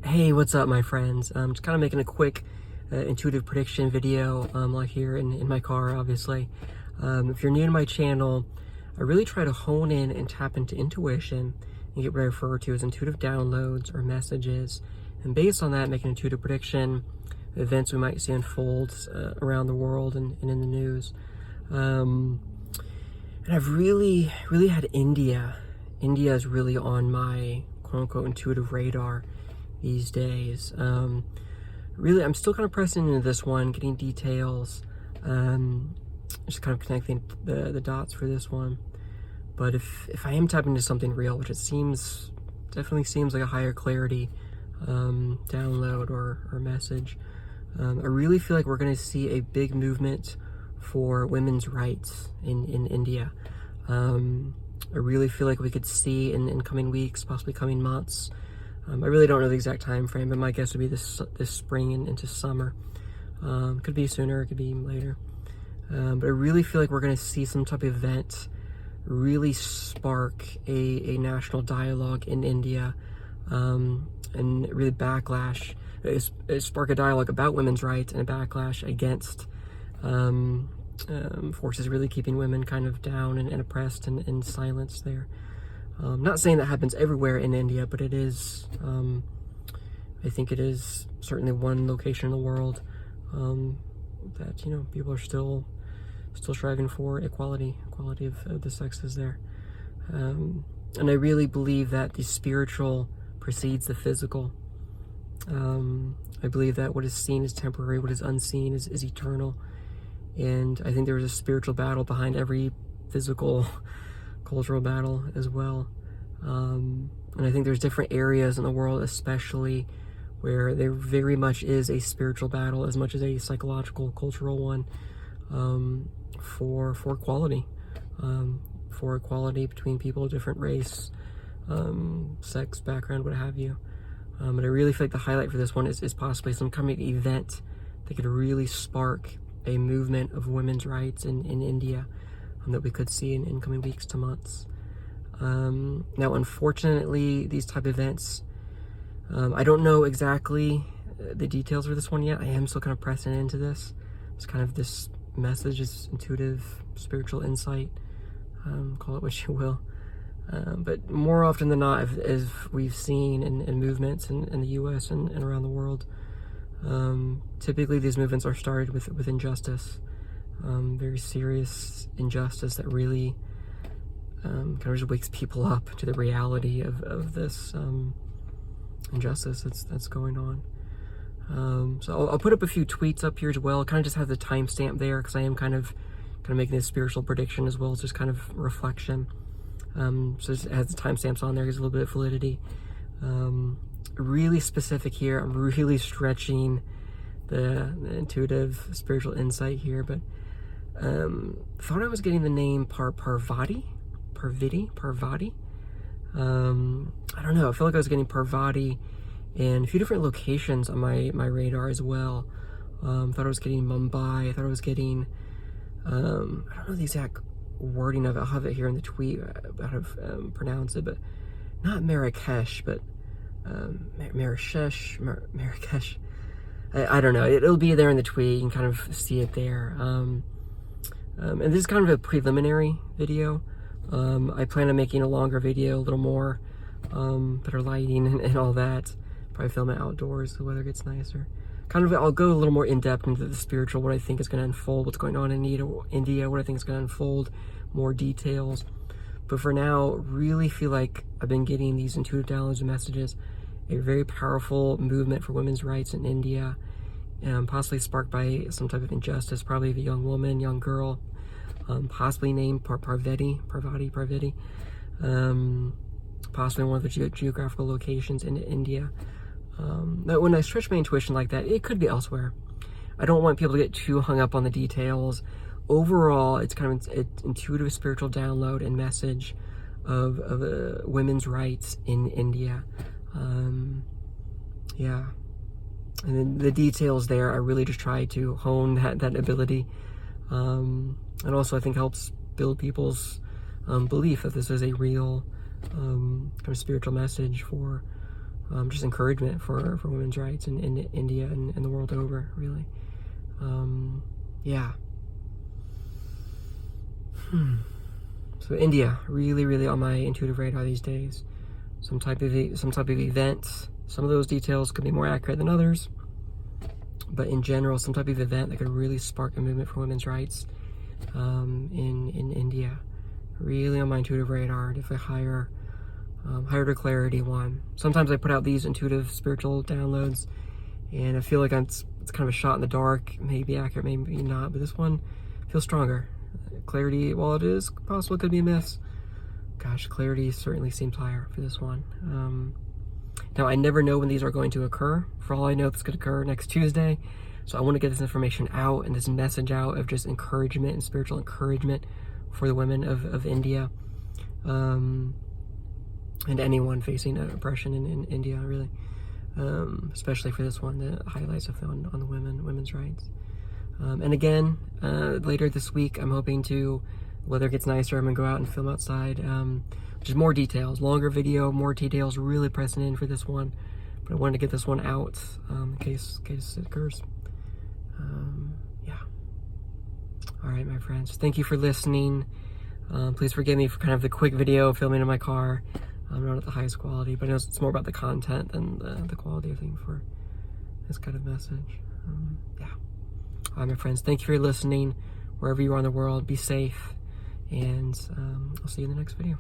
Hey, what's up, my friends? Just kind of making a quick intuitive prediction video like here in my car, obviously. If you're new to my channel, I really try to hone in and tap into intuition and get what I refer to as intuitive downloads or messages. And based on that, make an intuitive prediction, events we might see unfold around the world and in the news. And I've really had India. India is really on my quote-unquote intuitive radar these days. Really, I'm still kind of pressing into this one, getting details, just kind of connecting the dots for this one. But if I am tapping into something real, which it definitely seems like a higher clarity download or message, I really feel like we're going to see a big movement for women's rights in India. I really feel like we could see in coming weeks, possibly coming months. I really don't know the exact time frame, but my guess would be this spring and into summer. Could be sooner, it could be later. But I really feel like we're going to see some type of event really spark a national dialogue in India, and really backlash, spark a dialogue about women's rights and a backlash against forces really keeping women kind of down and oppressed and silenced there. Not saying that happens everywhere in India, but it is, I think it is certainly one location in the world that, people are still striving for equality of the sexes there. And I really believe that the spiritual precedes the physical. I believe that what is seen is temporary, what is unseen is eternal. And I think there is a spiritual battle behind every physical cultural battle as well. And I think there's different areas in the world, especially where there very much is a spiritual battle as much as a psychological, cultural one, for equality, for equality between people of different race, sex, background, what have you. But I really feel like the highlight for this one is possibly some kind of event that could really spark a movement of women's rights in India that we could see in coming weeks to months. Now, unfortunately, these type of events, I don't know exactly the details for this one yet. I am still kind of pressing into this. It's kind of this message, this intuitive, spiritual insight, call it what you will. But more often than not, as we've seen in movements in the U.S. and around the world, typically these movements are started with injustice, very serious injustice that really kind of just wakes people up to the reality of this injustice that's going on. So I'll put up a few tweets up here as well. Kind of just have the timestamp there because I am kind of making this spiritual prediction as well as just kind of reflection. So it has the timestamps on there, gives a little bit of validity. Really specific here. I'm really stretching the intuitive spiritual insight here, but thought I was getting the name Parvati. I don't know. I feel like I was getting Parvati in a few different locations on my radar as well. Thought I was getting Mumbai. I thought I was getting I don't know the exact wording of it. I'll have it here in the tweet how to pronounce it, but not Marrakesh, but Marrakesh. I don't know. It'll be there in the tweet. You can kind of see it there. And this is kind of a preliminary video. I plan on making a longer video, a little more, better lighting and all that. Probably film it outdoors, the weather gets nicer. I'll go a little more in-depth into the spiritual, what I think is going to unfold, what's going on in India, what I think is going to unfold, more details. But for now, really feel like I've been getting these intuitive downloads and messages, a very powerful movement for women's rights in India, possibly sparked by some type of injustice, probably of a young woman, young girl, possibly named Parvati, possibly one of the geographical locations in India. But when I stretch my intuition like that, it could be elsewhere. I don't want people to get too hung up on the details. Overall, it's kind of an intuitive spiritual download and message of women's rights in India. Yeah. And then the details there, I really just try to hone that ability. And also I think helps build people's belief that this is a real kind of spiritual message for just encouragement for women's rights in India and the world over, really. Yeah. So India, really on my intuitive radar these days. Some type of event. Some of those details could be more accurate than others, but in general, some type of event that could really spark a movement for women's rights in India. Really on my intuitive radar. If I higher to clarity one. Sometimes I put out these intuitive spiritual downloads, and I feel like it's kind of a shot in the dark. Maybe accurate, maybe not, but this one feels stronger. Clarity, while it is possible, it could be a miss. Gosh, clarity certainly seems higher for this one. Now, I never know when these are going to occur. For all I know, this could occur next Tuesday. So I want to get this information out and this message out of just encouragement and spiritual encouragement for the women of India. And anyone facing oppression in India, really. Especially for this one, the highlights on the women's rights. And again, later this week, I'm hoping to, weather gets nicer, I'm going to go out and film outside. Just more details, longer video, more details, really pressing in for this one. But I wanted to get this one out in case it occurs. Yeah. All right, my friends. Thank you for listening. Please forgive me for kind of the quick video filming in my car. I'm not at the highest quality, but I know it's more about the content than the quality of thing for this kind of message. Yeah. All right, my friends. Thank you for listening. Wherever you are in the world, be safe. And I'll see you in the next video.